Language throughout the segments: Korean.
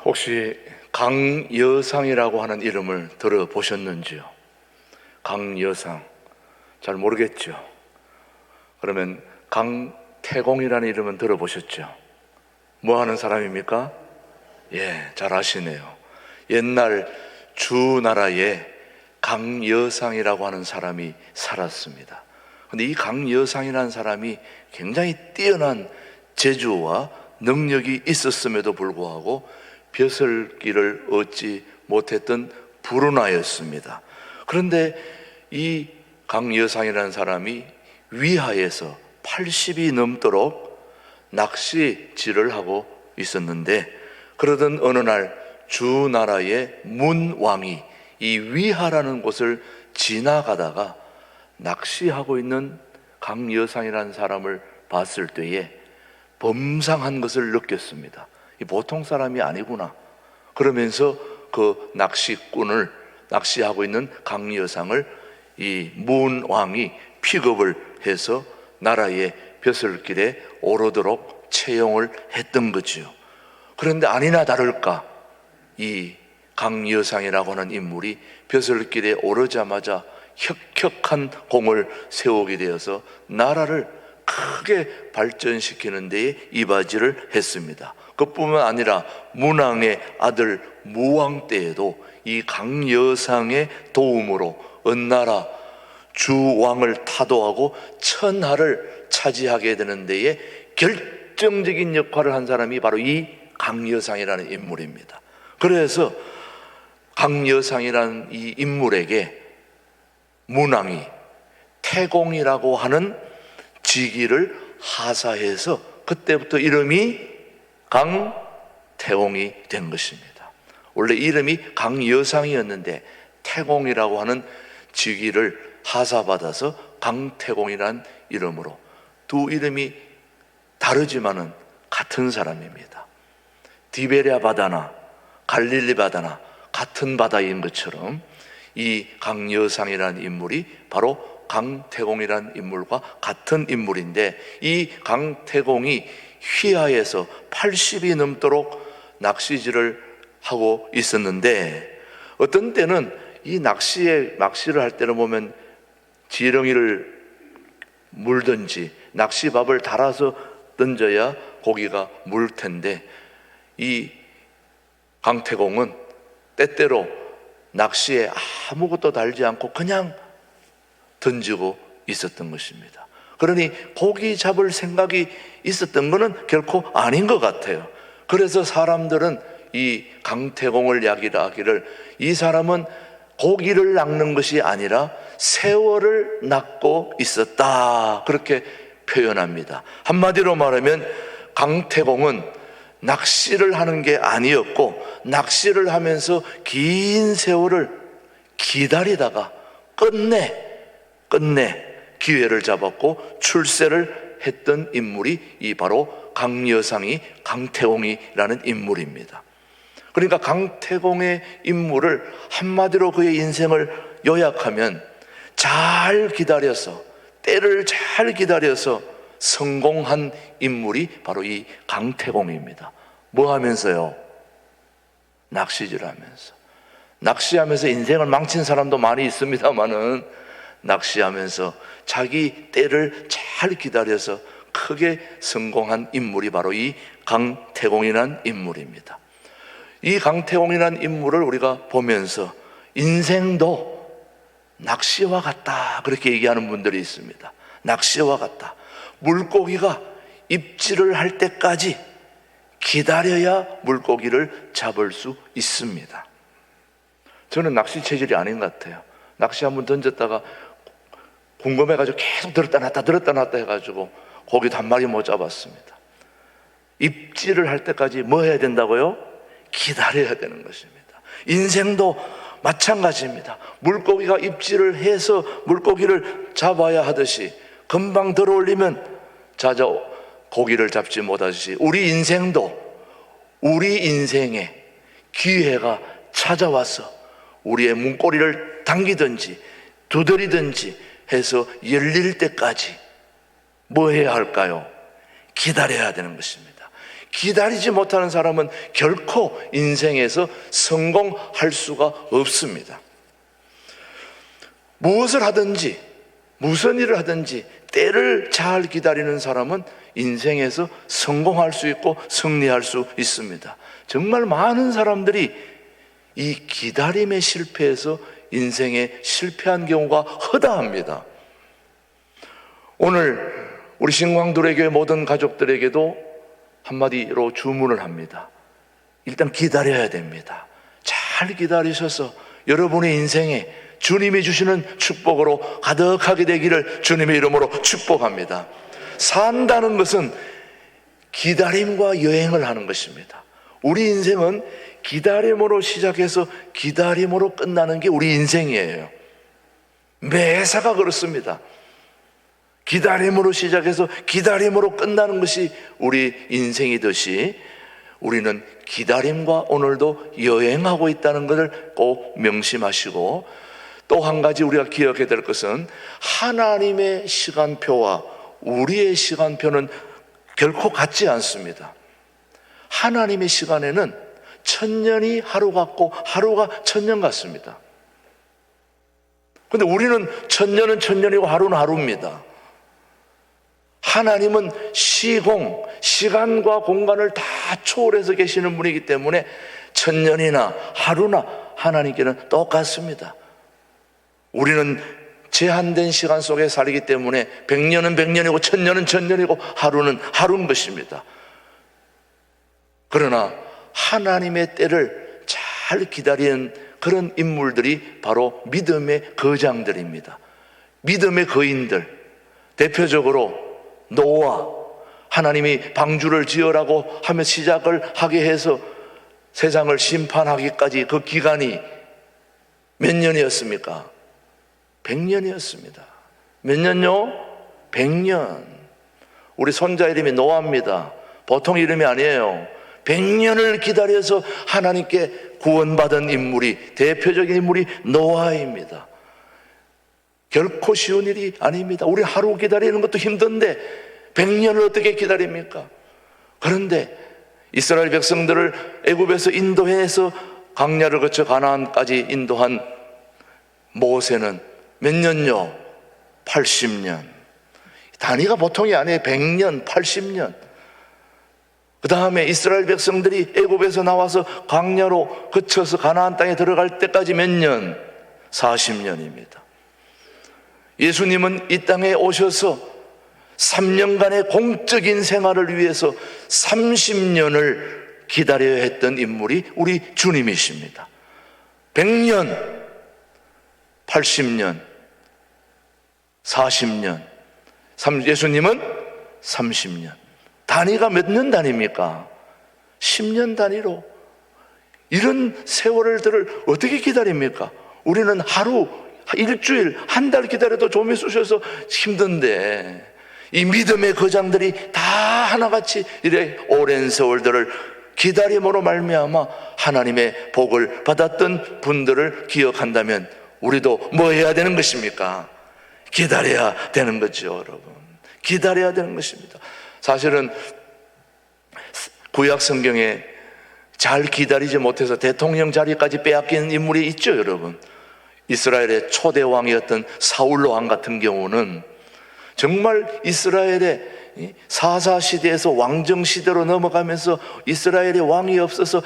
혹시 강여상이라고 하는 이름을 들어보셨는지요? 강여상, 잘 모르겠죠? 그러면 강태공이라는 이름은 들어보셨죠? 뭐 하는 사람입니까? 잘 아시네요. 옛날 주나라에 강여상이라고 하는 사람이 살았습니다. 근데 이 강여상이라는 사람이 굉장히 뛰어난 재주와 능력이 있었음에도 불구하고 벼슬길을 얻지 못했던 불운하였습니다. 그런데 이 강여상이라는 사람이 위하에서 80이 넘도록 낚시질을 하고 있었는데, 그러던 어느 날 주나라의 문왕이 이 위하라는 곳을 지나가다가 낚시하고 있는 강여상이라는 사람을 봤을 때에 범상한 것을 느꼈습니다. 이 보통 사람이 아니구나. 그러면서 그 낚시꾼을, 낚시하고 있는 강여상을 이 문왕이 픽업을 해서 나라의 벼슬길에 오르도록 채용을 했던 거지요. 그런데 아니나 다를까 이 강여상이라고 하는 인물이 벼슬길에 오르자마자 혁혁한 공을 세우게 되어서 나라를 크게 발전시키는 데에 이바지를 했습니다. 그뿐만 아니라 문왕의 아들 무왕 때에도 이 강여상의 도움으로 은나라 주왕을 타도하고 천하를 차지하게 되는 데에 결정적인 역할을 한 사람이 바로 이 강여상이라는 인물입니다. 그래서 강여상이라는 이 인물에게 문왕이 태공이라고 하는 직위를 하사해서 그때부터 이름이 강태공이 된 것입니다. 원래 이름이 강여상이었는데 태공이라고 하는 직위를 하사받아서 강태공이라는 이름으로, 두 이름이 다르지만은 같은 사람입니다. 디베랴 바다나 갈릴리 바다나 같은 바다인 것처럼 이 강여상이라는 인물이 바로 강태공이라는 인물과 같은 인물인데, 이 강태공이 휘하에서 80이 넘도록 낚시질을 하고 있었는데, 어떤 때는 이 낚시를 할 때는 보면 지렁이를 물든지 낚시밥을 달아서 던져야 고기가 물 텐데, 이 강태공은 때때로 낚시에 아무것도 달지 않고 그냥 던지고 있었던 것입니다. 그러니 고기 잡을 생각이 있었던 것은 결코 아닌 것 같아요. 그래서 사람들은 이 강태공을 야기하기를, 이 사람은 고기를 낚는 것이 아니라 세월을 낚고 있었다, 그렇게 표현합니다. 한마디로 말하면 강태공은 낚시를 하는 게 아니었고, 낚시를 하면서 긴 세월을 기다리다가 끝내 기회를 잡았고 출세를 했던 인물이 이 바로 강여상이 강태공이라는 인물입니다. 그러니까 강태공의 인물을 한마디로 그의 인생을 요약하면 잘 기다려서, 때를 잘 기다려서 성공한 인물이 바로 이 강태공입니다. 뭐 하면서요? 낚시질하면서. 낚시하면서 인생을 망친 사람도 많이 있습니다만은, 낚시하면서 자기 때를 잘 기다려서 크게 성공한 인물이 바로 이 강태공이라는 인물입니다. 이 강태공이라는 인물을 우리가 보면서 인생도 낚시와 같다, 그렇게 얘기하는 분들이 있습니다. 낚시와 같다. 물고기가 입질을 할 때까지 기다려야 물고기를 잡을 수 있습니다. 저는 낚시 체질이 아닌 것 같아요. 낚시 한번 던졌다가 궁금해가지고 계속 들었다 놨다 해가지고 고기도 한 마리 못 잡았습니다. 입질을 할 때까지 뭐 해야 된다고요? 기다려야 되는 것입니다. 인생도 마찬가지입니다. 물고기가 입질을 해서 물고기를 잡아야 하듯이, 금방 들어올리면 자자 고기를 잡지 못하듯이, 우리 인생도 우리 인생에 기회가 찾아와서 우리의 문고리를 당기든지 두드리든지 해서 열릴 때까지 뭐 해야 할까요? 기다려야 되는 것입니다. 기다리지 못하는 사람은 결코 인생에서 성공할 수가 없습니다. 무엇을 하든지 무슨 일을 하든지 때를 잘 기다리는 사람은 인생에서 성공할 수 있고 승리할 수 있습니다. 정말 많은 사람들이 이 기다림에 실패해서 인생에 실패한 경우가 허다합니다. 오늘 우리 신광도래교회 모든 가족들에게도 한마디로 주문을 합니다. 일단 기다려야 됩니다. 잘 기다리셔서 여러분의 인생에 주님이 주시는 축복으로 가득하게 되기를 주님의 이름으로 축복합니다. 산다는 것은 기다림과 여행을 하는 것입니다. 우리 인생은 기다림으로 시작해서 기다림으로 끝나는 게 우리 인생이에요. 매사가 그렇습니다. 기다림으로 시작해서 기다림으로 끝나는 것이 우리 인생이듯이 우리는 기다림과 오늘도 여행하고 있다는 것을 꼭 명심하시고, 또 한 가지 우리가 기억해야 될 것은 하나님의 시간표와 우리의 시간표는 결코 같지 않습니다. 하나님의 시간에는 천년이 하루 같고 하루가 천년 같습니다. 그런데 우리는 천년은 천년이고 하루는 하루입니다. 하나님은 시공, 시간과 공간을 다 초월해서 계시는 분이기 때문에 천년이나 하루나 하나님께는 똑같습니다. 우리는 제한된 시간 속에 살기 때문에 100년은 100년이고 1000년은 1000년이고 하루는 하루인 것입니다. 그러나 하나님의 때를 잘 기다리는 그런 인물들이 바로 믿음의 거장들입니다. 믿음의 거인들, 대표적으로 노아, 하나님이 방주를 지으라고 하며 시작을 하게 해서 세상을 심판하기까지 그 기간이 몇 년이었습니까? 100년이었습니다. 몇 년요? 100년. 우리 손자 이름이 노아입니다. 보통 이름이 아니에요. 100년을 기다려서 하나님께 구원받은 인물이, 대표적인 인물이 노아입니다. 결코 쉬운 일이 아닙니다. 우리 하루 기다리는 것도 힘든데 100년을 어떻게 기다립니까? 그런데 이스라엘 백성들을 애굽에서 인도해서 광야를 거쳐 가나안까지 인도한 모세는 몇 년요? 80년. 단위가 보통이 아니에요. 100년, 80년. 그 다음에 이스라엘 백성들이 애굽에서 나와서 광야로 거쳐서 가나안 땅에 들어갈 때까지 몇 년? 40년입니다. 예수님은 이 땅에 오셔서 3년간의 공적인 생활을 위해서 30년을 기다려야 했던 인물이 우리 주님이십니다. 100년, 80년, 40년, 예수님은 30년. 단위가 몇 년 단위입니까? 10년 단위로. 이런 세월들을 어떻게 기다립니까? 우리는 하루, 일주일, 한 달 기다려도 좀 있으셔서 힘든데, 이 믿음의 거장들이 다 하나같이 이래 오랜 세월들을 기다림으로 말미암아 하나님의 복을 받았던 분들을 기억한다면 우리도 뭐 해야 되는 것입니까? 기다려야 되는 거죠, 여러분. 기다려야 되는 것입니다. 사실은 구약 성경에 잘 기다리지 못해서 대통령 자리까지 빼앗긴 인물이 있죠, 여러분. 이스라엘의 초대 왕이었던 사울 왕 같은 경우는 정말 이스라엘의 사사 시대에서 왕정 시대로 넘어가면서 이스라엘의 왕이 없어서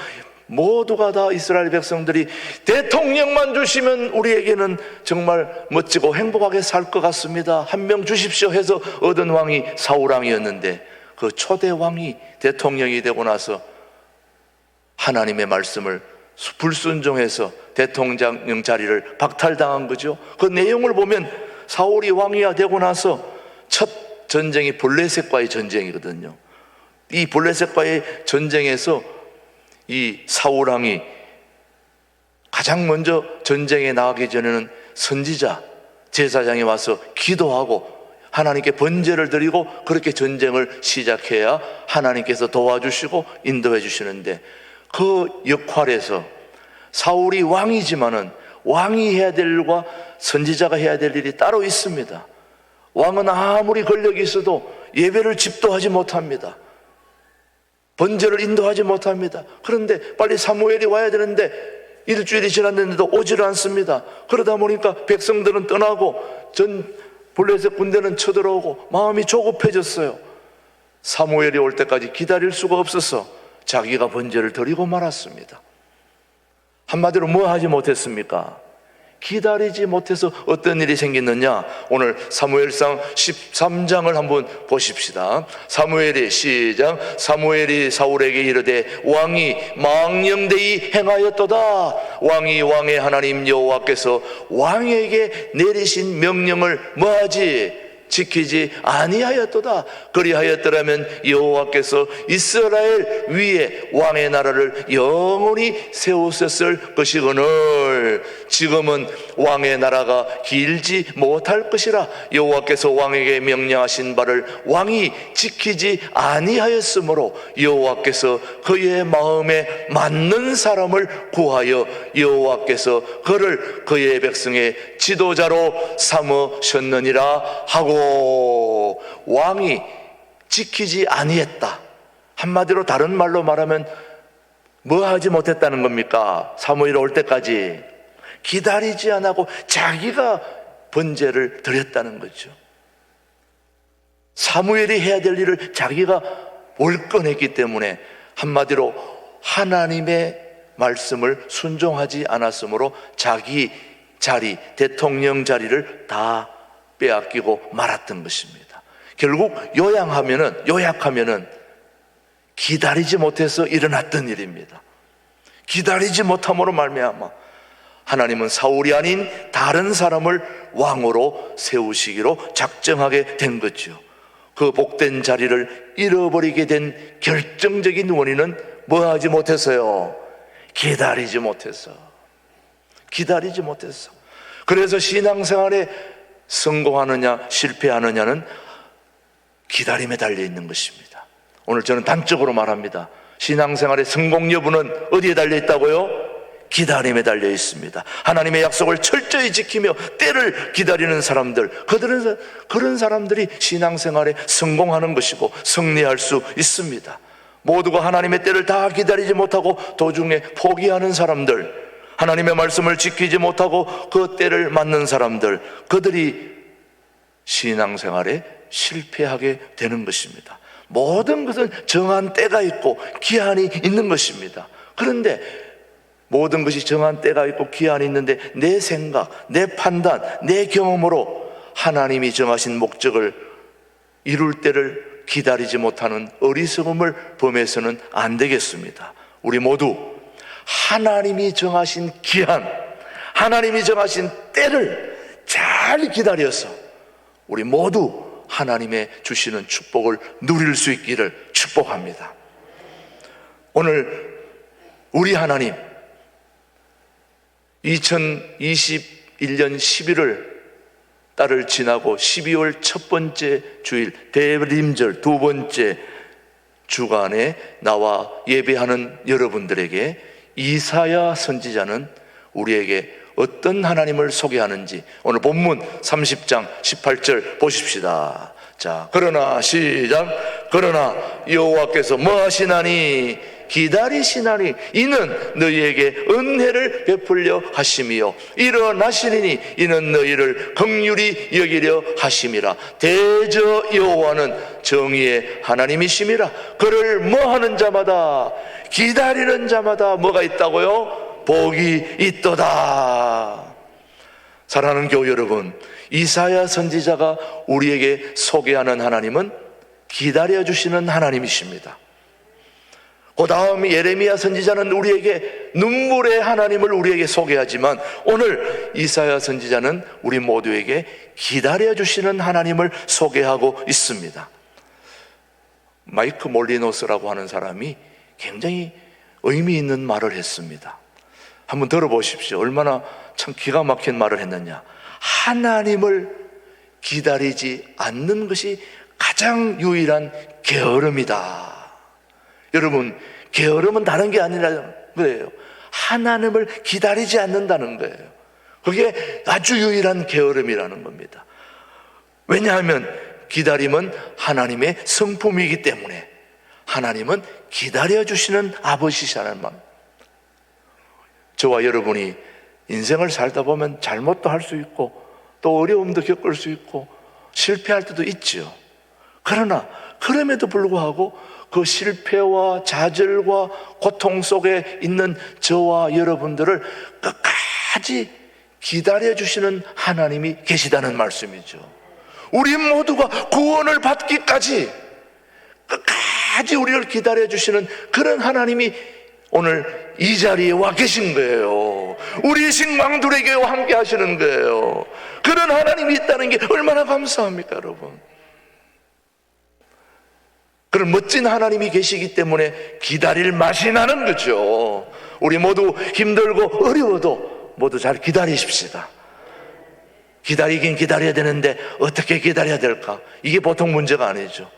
모두가 다 이스라엘 백성들이 대통령만 주시면 우리에게는 정말 멋지고 행복하게 살 것 같습니다, 한 명 주십시오 해서 얻은 왕이 사울 왕이었는데, 그 초대 왕이 대통령이 되고 나서 하나님의 말씀을 불순종해서 대통령 자리를 박탈당한 거죠. 그 내용을 보면 사울이 왕이 되고 나서 첫 전쟁이 블레셋과의 전쟁이거든요. 이 블레셋과의 전쟁에서 이 사울 왕이 가장 먼저 전쟁에 나가기 전에는 선지자, 제사장이 와서 기도하고 하나님께 번제를 드리고 그렇게 전쟁을 시작해야 하나님께서 도와주시고 인도해 주시는데, 그 역할에서 사울이 왕이지만은 왕이 해야 될 일과 선지자가 해야 될 일이 따로 있습니다. 왕은 아무리 권력이 있어도 예배를 집도하지 못합니다. 번제를 인도하지 못합니다. 그런데 빨리 사무엘이 와야 되는데 일주일이 지났는데도 오지를 않습니다. 그러다 보니까 백성들은 떠나고 전 블레셋 군대는 쳐들어오고 마음이 조급해졌어요. 사무엘이 올 때까지 기다릴 수가 없어서 자기가 번제를 드리고 말았습니다. 한마디로 뭐 하지 못했습니까? 기다리지 못해서 어떤 일이 생겼느냐? 오늘 사무엘상 13장을 한번 보십시다. 사무엘이 시작. 사무엘이 사울에게 이르되 왕이 망령되이 행하였도다. 왕이 왕의 하나님 여호와께서 왕에게 내리신 명령을 뭐하지? 지키지 아니하였도다. 그리하였더라면 여호와께서 이스라엘 위에 왕의 나라를 영원히 세우셨을 것이거늘 지금은 왕의 나라가 길지 못할 것이라. 여호와께서 왕에게 명령하신 바를 왕이 지키지 아니하였으므로 여호와께서 그의 마음에 맞는 사람을 구하여 여호와께서 그를 그의 백성의 지도자로 삼으셨느니라 하고, 왕이 지키지 아니했다. 한마디로 다른 말로 말하면 뭐 하지 못했다는 겁니까? 사무엘 올 때까지 기다리지 않고 자기가 번제를 드렸다는 거죠. 사무엘이 해야 될 일을 자기가 몰꺼냈기 때문에 한마디로 하나님의 말씀을 순종하지 않았으므로 자기 자리, 대통령 자리를 다 빼앗기고 말았던 것입니다. 결국 요약하면은 기다리지 못해서 일어났던 일입니다. 기다리지 못함으로 말미암아 하나님은 사울이 아닌 다른 사람을 왕으로 세우시기로 작정하게 된 거죠. 그 복된 자리를 잃어버리게 된 결정적인 원인은 뭐 하지 못해서요? 기다리지 못해서. 그래서 신앙생활에 성공하느냐 실패하느냐는 기다림에 달려 있는 것입니다. 오늘 저는 단적으로 말합니다. 신앙생활의 성공 여부는 어디에 달려 있다고요? 기다림에 달려 있습니다. 하나님의 약속을 철저히 지키며 때를 기다리는 사람들, 그런 사람들이 신앙생활에 성공하는 것이고 승리할 수 있습니다. 모두가 하나님의 때를 다 기다리지 못하고 도중에 포기하는 사람들, 하나님의 말씀을 지키지 못하고 그 때를 맞는 사람들, 그들이 신앙생활에 실패하게 되는 것입니다. 모든 것은 정한 때가 있고 기한이 있는 것입니다. 그런데 모든 것이 정한 때가 있고 기한이 있는데 내 생각, 내 판단, 내 경험으로 하나님이 정하신 목적을 이룰 때를 기다리지 못하는 어리석음을 범해서는 안 되겠습니다. 우리 모두 하나님이 정하신 기한, 하나님이 정하신 때를 잘 기다려서 우리 모두 하나님의 주시는 축복을 누릴 수 있기를 축복합니다. 오늘 우리 하나님 2021년 11월 달을 지나고 12월 첫 번째 주일 대림절 두 번째 주간에 나와 예배하는 여러분들에게 이사야 선지자는 우리에게 어떤 하나님을 소개하는지 오늘 본문 30장 18절 보십시다. 자, 그러나 시작. 그러나 여호와께서 뭐 하시나니 기다리시나니 이는 너희에게 은혜를 베풀려 하심이요 일어나시리니 이는 너희를 긍휼히 여기려 하심이라. 대저 여호와는 정의의 하나님이심이라. 그를 뭐하는 자마다 기다리는 자마다 뭐가 있다고요? 복이 있도다. 사랑하는 교우 여러분, 이사야 선지자가 우리에게 소개하는 하나님은 기다려주시는 하나님이십니다. 그 다음 예레미야 선지자는 우리에게 눈물의 하나님을 우리에게 소개하지만 오늘 이사야 선지자는 우리 모두에게 기다려주시는 하나님을 소개하고 있습니다. 마이크 몰리노스라고 하는 사람이 굉장히 의미 있는 말을 했습니다. 한번 들어보십시오. 얼마나 참 기가 막힌 말을 했느냐. 하나님을 기다리지 않는 것이 가장 유일한 게으름이다. 여러분, 게으름은 다른 게 아니라는 거예요. 하나님을 기다리지 않는다는 거예요. 그게 아주 유일한 게으름이라는 겁니다. 왜냐하면 기다림은 하나님의 성품이기 때문에 하나님은 기다려주시는 아버지시라는 말. 저와 여러분이 인생을 살다 보면 잘못도 할 수 있고 또 어려움도 겪을 수 있고 실패할 때도 있지요. 그러나 그럼에도 불구하고 그 실패와 좌절과 고통 속에 있는 저와 여러분들을 끝까지 기다려주시는 하나님이 계시다는 말씀이죠. 우리 모두가 구원을 받기까지 끝까지 우리를 기다려주시는 그런 하나님이 오늘 이 자리에 와 계신 거예요. 우리 신앙들에게와 함께 하시는 거예요. 그런 하나님이 있다는 게 얼마나 감사합니까, 여러분? 그런 멋진 하나님이 계시기 때문에 기다릴 맛이 나는 거죠. 우리 모두 힘들고 어려워도 모두 잘 기다리십시다. 기다리긴 기다려야 되는데 어떻게 기다려야 될까? 이게 보통 문제가 아니죠.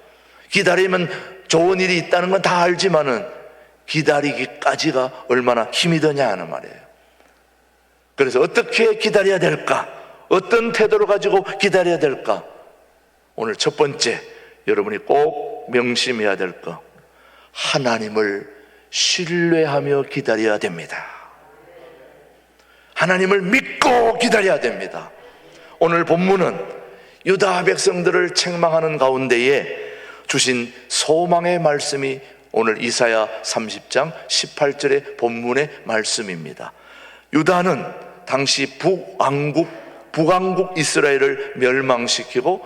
기다리면 좋은 일이 있다는 건 다 알지만은 기다리기까지가 얼마나 힘이 드냐 하는 말이에요. 그래서 어떻게 기다려야 될까? 어떤 태도를 가지고 기다려야 될까? 오늘 첫 번째 여러분이 꼭 명심해야 될 거, 하나님을 신뢰하며 기다려야 됩니다. 하나님을 믿고 기다려야 됩니다. 오늘 본문은 유다 백성들을 책망하는 가운데에 주신 소망의 말씀이 오늘 이사야 30장 18절의 본문의 말씀입니다. 유다는 당시 북왕국 이스라엘을 멸망시키고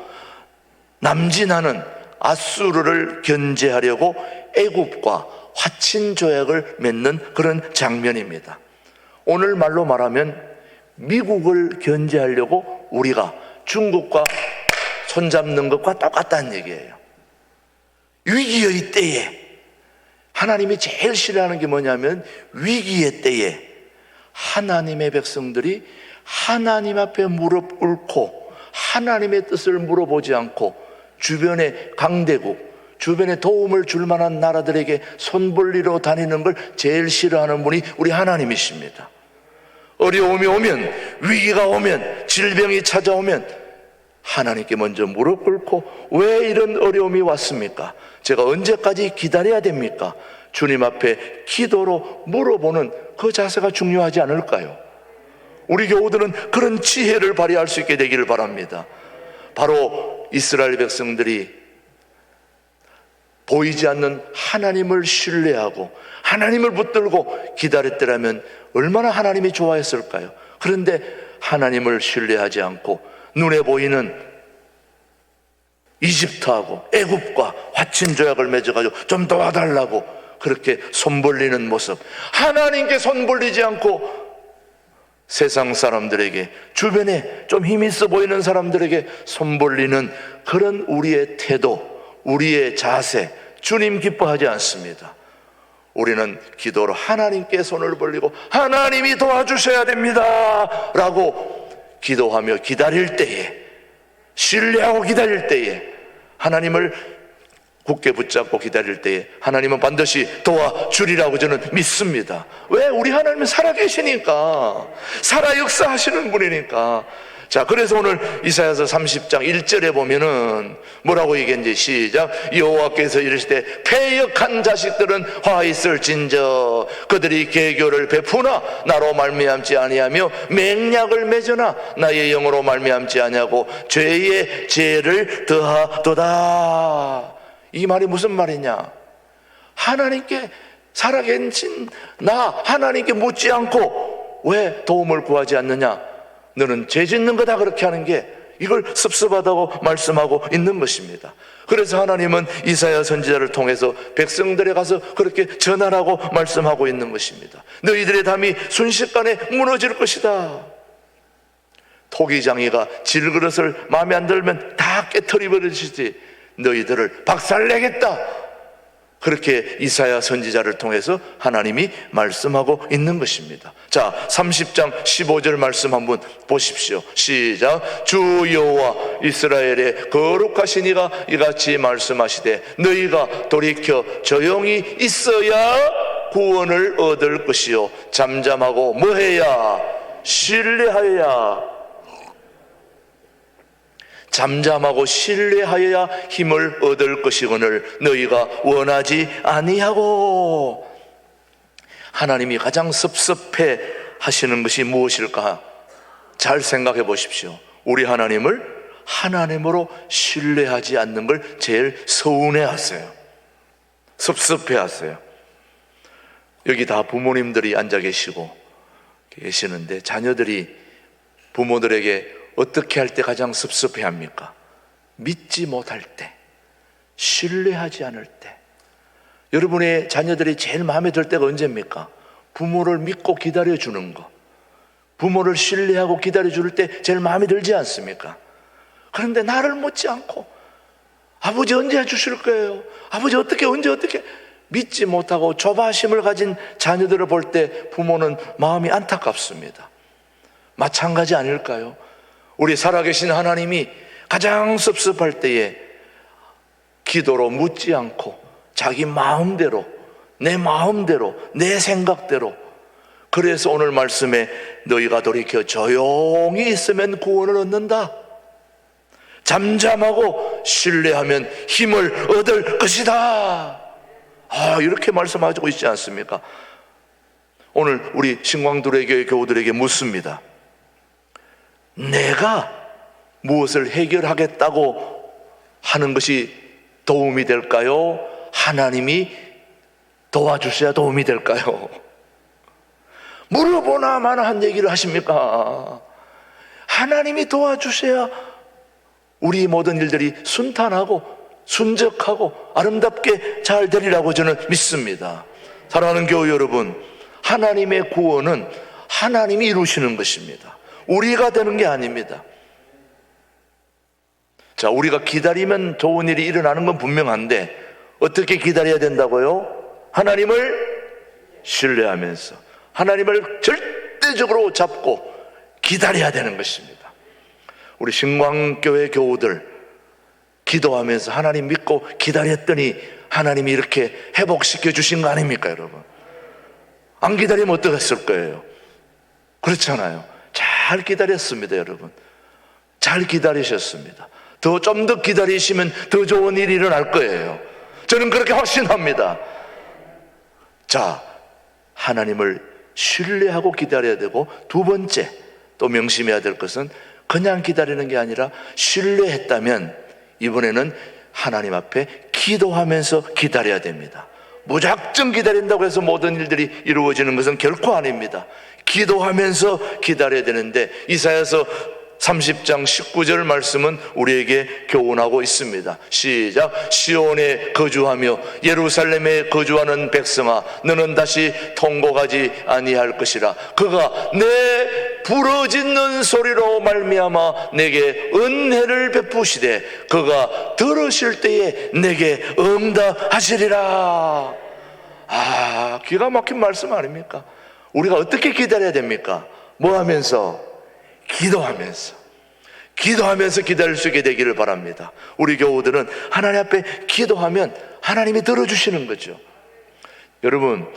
남진하는 아수르를 견제하려고 애굽과 화친 조약을 맺는 그런 장면입니다. 오늘 말로 말하면 미국을 견제하려고 우리가 중국과 손잡는 것과 똑같다는 얘기예요. 위기의 때에 하나님이 제일 싫어하는 게 뭐냐면 위기의 때에 하나님의 백성들이 하나님 앞에 무릎 꿇고 하나님의 뜻을 물어보지 않고 주변의 강대국, 주변에 도움을 줄 만한 나라들에게 손 벌리러 다니는 걸 제일 싫어하는 분이 우리 하나님이십니다. 어려움이 오면, 위기가 오면, 질병이 찾아오면 하나님께 먼저 무릎 꿇고 왜 이런 어려움이 왔습니까? 제가 언제까지 기다려야 됩니까? 주님 앞에 기도로 물어보는 그 자세가 중요하지 않을까요? 우리 교우들은 그런 지혜를 발휘할 수 있게 되기를 바랍니다. 바로 이스라엘 백성들이 보이지 않는 하나님을 신뢰하고 하나님을 붙들고 기다렸더라면 얼마나 하나님이 좋아했을까요? 그런데 하나님을 신뢰하지 않고 눈에 보이는 이집트하고 애굽과 화친 조약을 맺어가지고 좀 도와달라고 그렇게 손 벌리는 모습, 하나님께 손 벌리지 않고 세상 사람들에게, 주변에 좀 힘 있어 보이는 사람들에게 손 벌리는 그런 우리의 태도, 우리의 자세, 주님 기뻐하지 않습니다. 우리는 기도로 하나님께 손을 벌리고 하나님이 도와주셔야 됩니다 라고 기도하며 기다릴 때에, 신뢰하고 기다릴 때에, 하나님을 굳게 붙잡고 기다릴 때에 하나님은 반드시 도와주리라고 저는 믿습니다. 왜? 우리 하나님은 살아계시니까, 살아 역사하시는 분이니까. 자, 그래서 오늘 이사야서 30장 1절에 보면은 뭐라고 얘기했는지 시작. 여호와께서 이르시되 패역한 자식들은 화 있을진저 그들이 계교를 베푸나 나로 말미암지 아니하며 맹약을 맺으나 나의 영으로 말미암지 아니하고 죄의 죄를 더하도다. 이 말이 무슨 말이냐? 하나님께 살아계신 나 하나님께 묻지 않고 왜 도움을 구하지 않느냐? 너는 죄 짓는 거다, 그렇게 하는 게, 이걸 섭섭하다고 말씀하고 있는 것입니다. 그래서 하나님은 이사야 선지자를 통해서 백성들에 가서 그렇게 전하라고 말씀하고 있는 것입니다. 너희들의 담이 순식간에 무너질 것이다. 토기장이가 질그릇을 마음에 안 들면 다 깨트려 버리시지 너희들을 박살내겠다. 그렇게 이사야 선지자를 통해서 하나님이 말씀하고 있는 것입니다. 자, 30장 15절 말씀 한번 보십시오. 시작. 주 여호와 이스라엘의 거룩하신 이가 이같이 말씀하시되 너희가 돌이켜 조용히 있어야 구원을 얻을 것이요 잠잠하고 뭐해야? 신뢰하여야. 잠잠하고 신뢰하여야 힘을 얻을 것이거늘 너희가 원하지 아니하고. 하나님이 가장 섭섭해 하시는 것이 무엇일까? 잘 생각해 보십시오. 우리 하나님을 하나님으로 신뢰하지 않는 걸 제일 서운해 하세요. 섭섭해 하세요. 여기 다 부모님들이 앉아 계시는데 자녀들이 부모들에게 어떻게 할 때 가장 섭섭해 합니까? 믿지 못할 때, 신뢰하지 않을 때. 여러분의 자녀들이 제일 마음에 들 때가 언제입니까? 부모를 믿고 기다려주는 거, 부모를 신뢰하고 기다려줄 때 제일 마음에 들지 않습니까? 그런데 나를 못지 않고 아버지 언제 해주실 거예요? 아버지 언제 믿지 못하고 조바심을 가진 자녀들을 볼 때 부모는 마음이 안타깝습니다. 마찬가지 아닐까요? 우리 살아계신 하나님이 가장 섭섭할 때에 기도로 묻지 않고 자기 마음대로, 내 마음대로, 내 생각대로. 그래서 오늘 말씀에 너희가 돌이켜 조용히 있으면 구원을 얻는다, 잠잠하고 신뢰하면 힘을 얻을 것이다, 이렇게 말씀하고 있지 않습니까? 오늘 우리 신광두레교회 교우들에게 묻습니다. 내가 무엇을 해결하겠다고 하는 것이 도움이 될까요? 하나님이 도와주셔야 도움이 될까요? 물어보나 마나 한 얘기를 하십니까? 하나님이 도와주셔야 우리 모든 일들이 순탄하고 순적하고 아름답게 잘 되리라고 저는 믿습니다. 사랑하는 교우 여러분, 하나님의 구원은 하나님이 이루시는 것입니다. 우리가 되는 게 아닙니다. 자, 우리가 기다리면 좋은 일이 일어나는 건 분명한데 어떻게 기다려야 된다고요? 하나님을 신뢰하면서 하나님을 절대적으로 잡고 기다려야 되는 것입니다. 우리 신광교회 교우들 기도하면서 하나님 믿고 기다렸더니 하나님이 이렇게 회복시켜 주신 거 아닙니까, 여러분? 안 기다리면 어떠했을 거예요? 그렇잖아요. 잘 기다렸습니다, 여러분. 잘 기다리셨습니다. 좀 더 기다리시면 더 좋은 일이 일어날 거예요. 저는 그렇게 확신합니다. 자, 하나님을 신뢰하고 기다려야 되고, 두 번째 또 명심해야 될 것은 그냥 기다리는 게 아니라 신뢰했다면 이번에는 하나님 앞에 기도하면서 기다려야 됩니다. 무작정 기다린다고 해서 모든 일들이 이루어지는 것은 결코 아닙니다. 기도하면서 기다려야 되는데 이사야서 30장 19절 말씀은 우리에게 교훈하고 있습니다. 시작. 시온에 거주하며 예루살렘에 거주하는 백성아, 너는 다시 통곡하지 아니할 것이라. 그가 내 부르짖는 소리로 말미암아 내게 은혜를 베푸시되 그가 들으실 때에 내게 응답하시리라. 기가 막힌 말씀 아닙니까? 우리가 어떻게 기다려야 됩니까? 뭐 하면서? 기도하면서 기다릴 수 있게 되기를 바랍니다. 우리 교우들은 하나님 앞에 기도하면 하나님이 들어주시는 거죠. 여러분,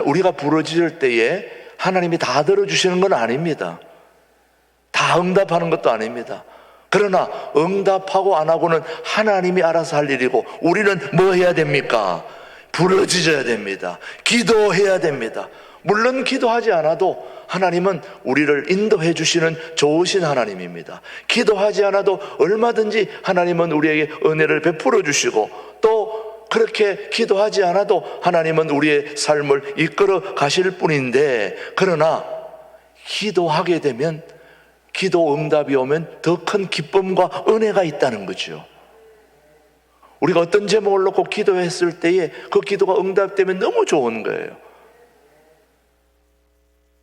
우리가 부르짖을 때에 하나님이 다 들어주시는 건 아닙니다. 다 응답하는 것도 아닙니다. 그러나 응답하고 안 하고는 하나님이 알아서 할 일이고, 우리는 뭐 해야 됩니까? 부르짖어야 됩니다. 기도해야 됩니다. 물론 기도하지 않아도 하나님은 우리를 인도해 주시는 좋으신 하나님입니다. 기도하지 않아도 얼마든지 하나님은 우리에게 은혜를 베풀어 주시고, 또 그렇게 기도하지 않아도 하나님은 우리의 삶을 이끌어 가실 뿐인데, 그러나 기도하게 되면, 기도 응답이 오면 더 큰 기쁨과 은혜가 있다는 거죠. 우리가 어떤 제목을 놓고 기도했을 때에 그 기도가 응답되면 너무 좋은 거예요.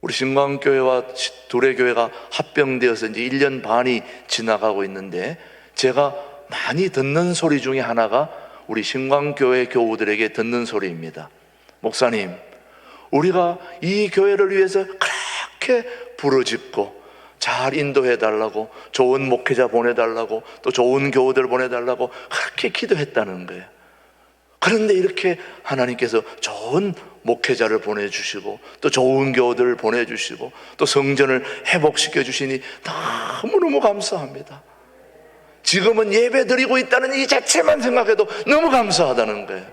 우리 신광교회와 두레교회가 합병되어서 이제 1년 반이 지나가고 있는데, 제가 많이 듣는 소리 중에 하나가 우리 신광교회 교우들에게 듣는 소리입니다. 목사님, 우리가 이 교회를 위해서 그렇게 부르짖고 잘 인도해달라고, 좋은 목회자 보내달라고, 또 좋은 교우들 보내달라고 그렇게 기도했다는 거예요. 그런데 이렇게 하나님께서 좋은 목회자를 보내주시고, 또 좋은 교우들을 보내주시고, 또 성전을 회복시켜 주시니 너무너무 감사합니다. 지금은 예배 드리고 있다는 이 자체만 생각해도 너무 감사하다는 거예요.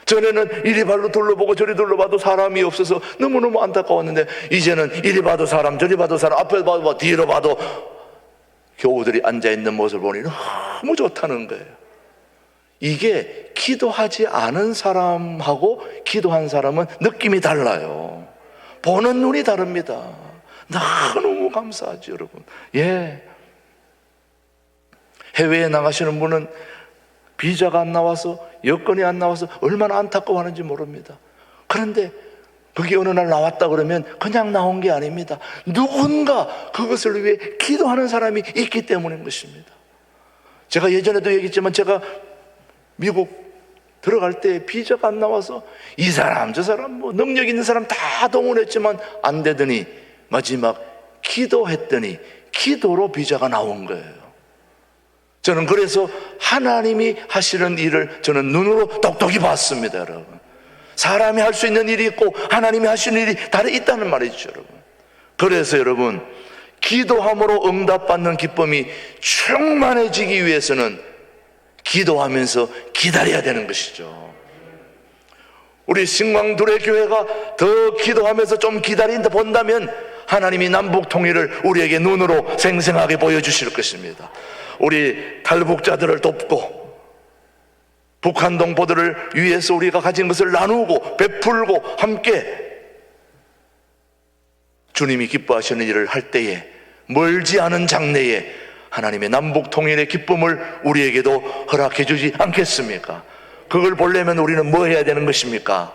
전에는 이리 발로 둘러보고 저리 둘러봐도 사람이 없어서 너무너무 안타까웠는데, 이제는 이리 봐도 사람, 저리 봐도 사람, 앞에 봐도 뒤로 봐도 교우들이 앉아있는 모습을 보니 너무 좋다는 거예요. 이게 기도하지 않은 사람하고 기도한 사람은 느낌이 달라요. 보는 눈이 다릅니다. 너무 감사하죠, 여러분. 예. 해외에 나가시는 분은 비자가 안 나와서, 여건이 안 나와서 얼마나 안타까워하는지 모릅니다. 그런데 그게 어느 날 나왔다 그러면 그냥 나온 게 아닙니다. 누군가 그것을 위해 기도하는 사람이 있기 때문인 것입니다. 제가 예전에도 얘기했지만, 제가 미국 들어갈 때 비자가 안 나와서 이 사람 저 사람 뭐 능력 있는 사람 다 동원했지만 안 되더니 마지막 기도했더니 기도로 비자가 나온 거예요. 저는 그래서 하나님이 하시는 일을 저는 눈으로 똑똑히 봤습니다, 여러분. 사람이 할 수 있는 일이 있고 하나님이 하시는 일이 다르 있다는 말이죠, 여러분. 그래서 여러분, 기도함으로 응답받는 기쁨이 충만해지기 위해서는 기도하면서 기다려야 되는 것이죠. 우리 신광두레 교회가 더 기도하면서 좀 기다린다 본다면 하나님이 남북 통일을 우리에게 눈으로 생생하게 보여주실 것입니다. 우리 탈북자들을 돕고 북한 동포들을 위해서 우리가 가진 것을 나누고 베풀고 함께 주님이 기뻐하시는 일을 할 때에, 멀지 않은 장래에 하나님의 남북 통일의 기쁨을 우리에게도 허락해 주지 않겠습니까? 그걸 보려면 우리는 뭐 해야 되는 것입니까?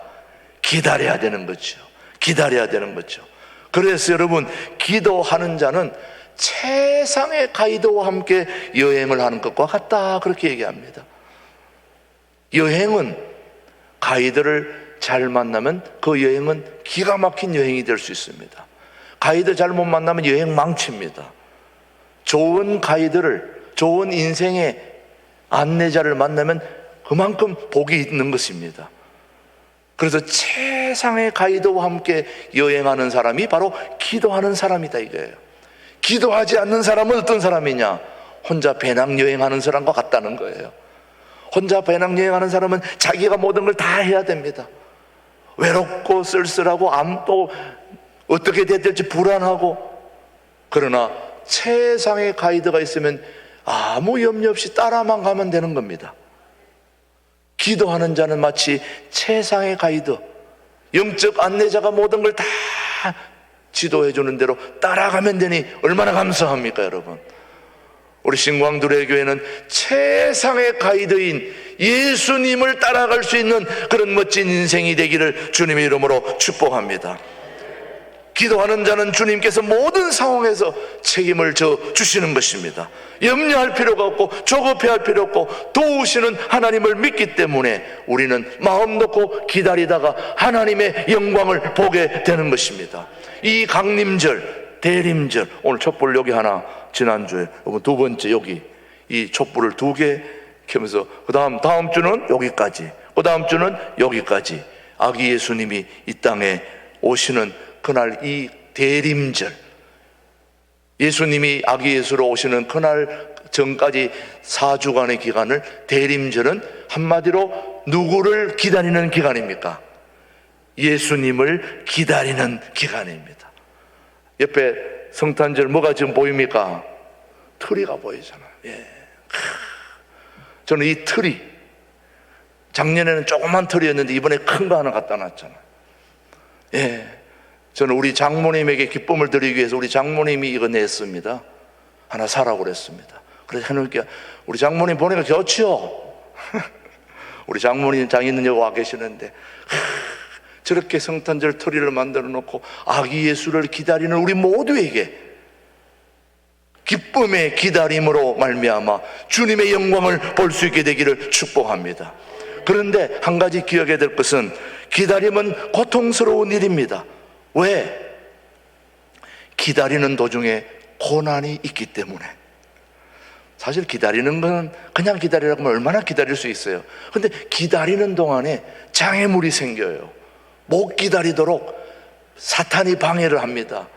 기다려야 되는 거죠. 기다려야 되는 거죠. 그래서 여러분, 기도하는 자는 최상의 가이드와 함께 여행을 하는 것과 같다, 그렇게 얘기합니다. 여행은 가이드를 잘 만나면 그 여행은 기가 막힌 여행이 될 수 있습니다. 가이드 잘못 만나면 여행 망칩니다. 좋은 가이드를, 좋은 인생의 안내자를 만나면 그만큼 복이 있는 것입니다. 그래서 최상의 가이드와 함께 여행하는 사람이 바로 기도하는 사람이다, 이거예요. 기도하지 않는 사람은 어떤 사람이냐? 혼자 배낭여행하는 사람과 같다는 거예요. 혼자 배낭여행하는 사람은 자기가 모든 걸 다 해야 됩니다. 외롭고 쓸쓸하고 또 어떻게 돼야 될지 불안하고. 그러나 최상의 가이드가 있으면 아무 염려 없이 따라만 가면 되는 겁니다. 기도하는 자는 마치 최상의 가이드, 영적 안내자가 모든 걸 다 지도해 주는 대로 따라가면 되니 얼마나 감사합니까, 여러분. 우리 신광두레 교회는 최상의 가이드인 예수님을 따라갈 수 있는 그런 멋진 인생이 되기를 주님의 이름으로 축복합니다. 기도하는 자는 주님께서 모든 상황에서 책임을 져 주시는 것입니다. 염려할 필요가 없고 조급해할 필요 없고 도우시는 하나님을 믿기 때문에 우리는 마음 놓고 기다리다가 하나님의 영광을 보게 되는 것입니다. 이 강림절, 대림절, 오늘 촛불 여기 하나, 지난주에 두 번째 여기 이 촛불을 2개 켜면서 다음 주는 여기까지, 그 다음 주는 여기까지 아기 예수님이 이 땅에 오시는 그날, 이 대림절, 예수님이 아기 예수로 오시는 그날 전까지 4주간의 기간을, 대림절은 한마디로 누구를 기다리는 기간입니까? 예수님을 기다리는 기간입니다. 옆에 성탄절 뭐가 지금 보입니까? 트리가 보이잖아요. 예. 저는 이 트리, 작년에는 조그만 트리였는데 이번에 큰 거 하나 갖다 놨잖아요. 예. 저는 우리 장모님에게 기쁨을 드리기 위해서 우리 장모님이 이거 냈습니다. 하나 사라고 그랬습니다. 그래서 하나님께, 우리 장모님 보니까 좋지요? 우리 장모님 장인은 여기 와 계시는데 저렇게 성탄절 트리를 만들어 놓고 아기 예수를 기다리는 우리 모두에게 기쁨의 기다림으로 말미암아 주님의 영광을 볼 수 있게 되기를 축복합니다. 그런데 한 가지 기억해야 될 것은, 기다림은 고통스러운 일입니다. 왜? 기다리는 도중에 고난이 있기 때문에. 사실 기다리는 건 그냥 기다리라고 하면 얼마나 기다릴 수 있어요. 근데 기다리는 동안에 장애물이 생겨요. 못 기다리도록 사탄이 방해를 합니다.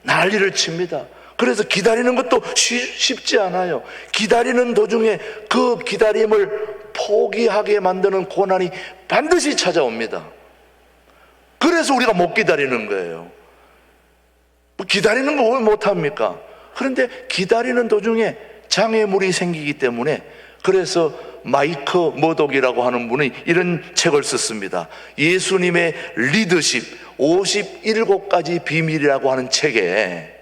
난리를 칩니다. 그래서 기다리는 것도 쉽지 않아요. 기다리는 도중에 그 기다림을 포기하게 만드는 고난이 반드시 찾아옵니다. 그래서 우리가 못 기다리는 거예요. 기다리는 거 왜 못합니까? 그런데 기다리는 도중에 장애물이 생기기 때문에, 그래서 마이크 머독이라고 하는 분이 이런 책을 썼습니다. 예수님의 리더십 57가지 비밀이라고 하는 책에,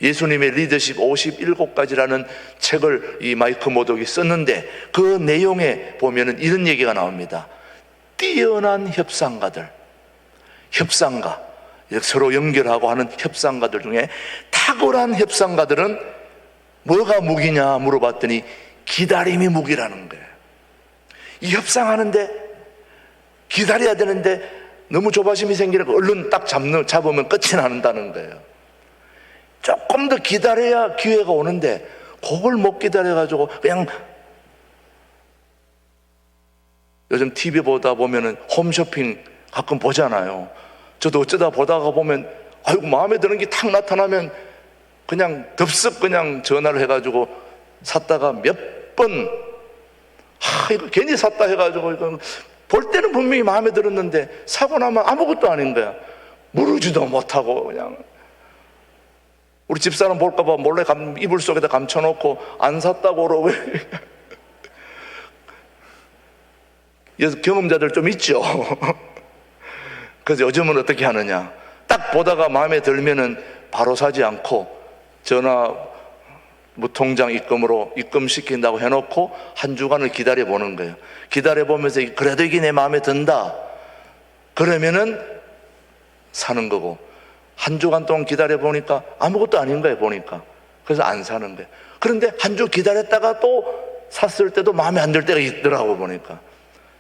예수님의 리더십 57가지라는 책을 이 마이크 머독이 썼는데, 그 내용에 보면은 이런 얘기가 나옵니다. 뛰어난 협상가들, 협상가, 서로 연결하고 하는 협상가들 중에 탁월한 협상가들은 뭐가 무기냐 물어봤더니 기다림이 무기라는 거예요. 이 협상하는데 기다려야 되는데 너무 조바심이 생기니까 얼른 딱 잡으면 끝이 난다는 거예요. 조금 더 기다려야 기회가 오는데 그걸 못 기다려가지고 그냥, 요즘 TV 보다 보면은 홈쇼핑 가끔 보잖아요. 저도 어쩌다 보다가 보면 아이고 마음에 드는 게 탁 나타나면 그냥 덥석 그냥 전화를 해가지고 샀다가 몇 번, 이거 괜히 샀다 해가지고 이거 볼 때는 분명히 마음에 들었는데 사고 나면 아무것도 아닌 거야. 모르지도 못하고 그냥. 우리 집사람 볼까봐 몰래 이불 속에다 감춰놓고 안 샀다고 그러고. 경험자들 좀 있죠. 그래서 요즘은 어떻게 하느냐, 딱 보다가 마음에 들면은 바로 사지 않고 전화 통장 입금으로 입금시킨다고 해놓고 한 주간을 기다려보는 거예요. 기다려보면서 그래도 이게 내 마음에 든다 그러면은 사는 거고, 한 주간 동안 기다려보니까 아무것도 아닌 거예요, 보니까. 그래서 안 사는 거예요. 그런데 한 주 기다렸다가 또 샀을 때도 마음에 안 들 때가 있더라고, 보니까.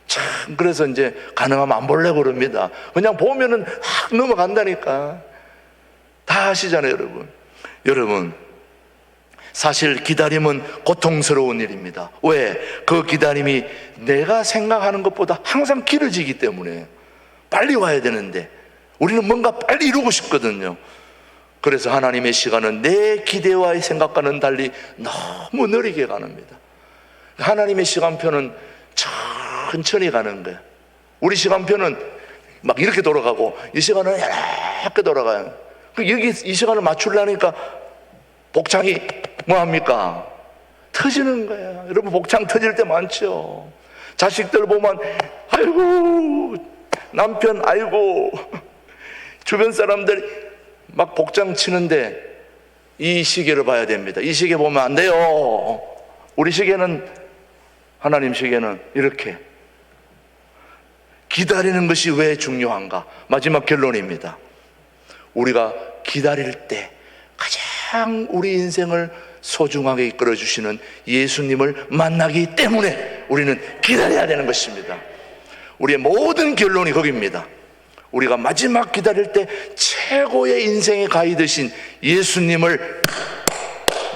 참, 그래서 이제 가능하면 안 보려고 그럽니다. 그냥 보면은 확 넘어간다니까. 다 아시잖아요, 여러분. 사실 기다림은 고통스러운 일입니다. 왜? 그 기다림이 내가 생각하는 것보다 항상 길어지기 때문에. 빨리 와야 되는데 우리는 뭔가 빨리 이루고 싶거든요. 그래서 하나님의 시간은 내 기대와의 생각과는 달리 너무 느리게 가는니다. 하나님의 시간표는 천천히 가는 거예요. 우리 시간표는 막 이렇게 돌아가고 이 시간은 이렇게 돌아가요. 여기 이 시간을 맞추려니까 복창이 뭐합니까? 터지는 거야. 여러분, 복창 터질 때 많죠. 자식들 보면 아이고, 남편 아이고, 주변 사람들 막 복장 치는데 이 시계를 봐야 됩니다. 이 시계 보면 안 돼요. 우리 시계는, 하나님 시계는 이렇게. 기다리는 것이 왜 중요한가? 마지막 결론입니다. 우리가 기다릴 때 가장 우리 인생을 소중하게 이끌어 주시는 예수님을 만나기 때문에 우리는 기다려야 되는 것입니다. 우리의 모든 결론이 거기입니다. 우리가 마지막 기다릴 때 최고의 인생의 가이드신 예수님을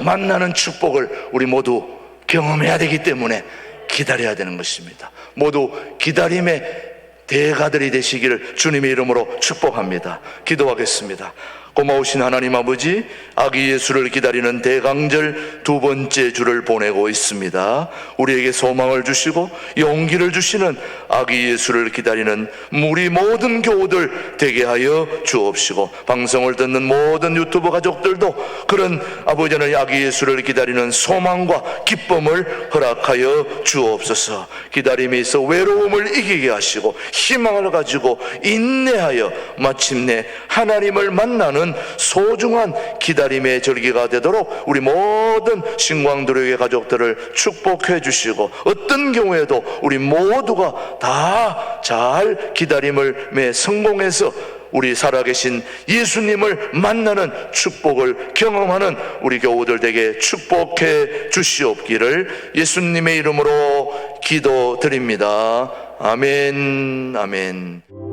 만나는 축복을 우리 모두 경험해야 되기 때문에 기다려야 되는 것입니다. 모두 기다림의 대가들이 되시기를 주님의 이름으로 축복합니다. 기도하겠습니다. 고마우신 하나님 아버지, 아기 예수를 기다리는 대강절 두 번째 주를 보내고 있습니다. 우리에게 소망을 주시고 용기를 주시는 아기 예수를 기다리는 우리 모든 교우들 되게 하여 주옵시고, 방송을 듣는 모든 유튜브 가족들도 그런 아버지 하나님 아기 예수를 기다리는 소망과 기쁨을 허락하여 주옵소서. 기다림에 있어 외로움을 이기게 하시고 희망을 가지고 인내하여 마침내 하나님을 만나는 소중한 기다림의 절기가 되도록 우리 모든 신광도력의 가족들을 축복해 주시고, 어떤 경우에도 우리 모두가 다 잘 기다림을 매 성공해서 우리 살아계신 예수님을 만나는 축복을 경험하는 우리 교우들 되게 축복해 주시옵기를 예수님의 이름으로 기도드립니다. 아멘, 아멘.